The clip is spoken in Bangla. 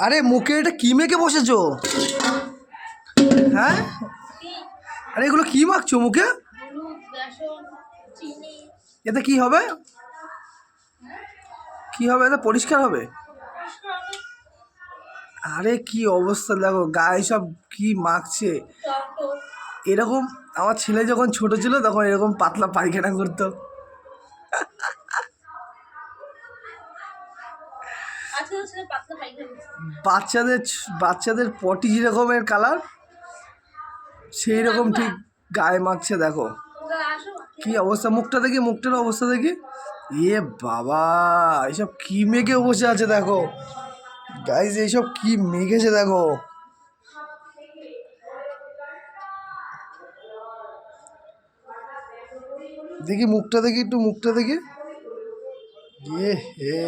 আরে মুখে এটা কি মেখে বসেছো? হ্যাঁ, আরে এগুলো কি মাখছো মুখে? এতে কি হবে? কি হবে? এতে পরিষ্কার হবে? আরে কি অবস্থা দেখো, গায়ে সব কি মাখছে। এরকম আমার ছেলে যখন ছোট ছিল তখন এরকম পাতলা পায়খানা করতো। বাচ্চাদের বাচ্চাদের পটি যেরকমের কালার সেই রকম ঠিক গায়ে মাখছে দেখো। কি অবস্থা, মুখটা দেখি, মুখটার অবস্থা দেখি। এ বাবা, এইসব কি মেখে বসে আছে দেখো গাইজ, এইসব কি মেখেছে দেখো। দেখি মুখটা দেখি, একটু মুখটা দেখি। এ হে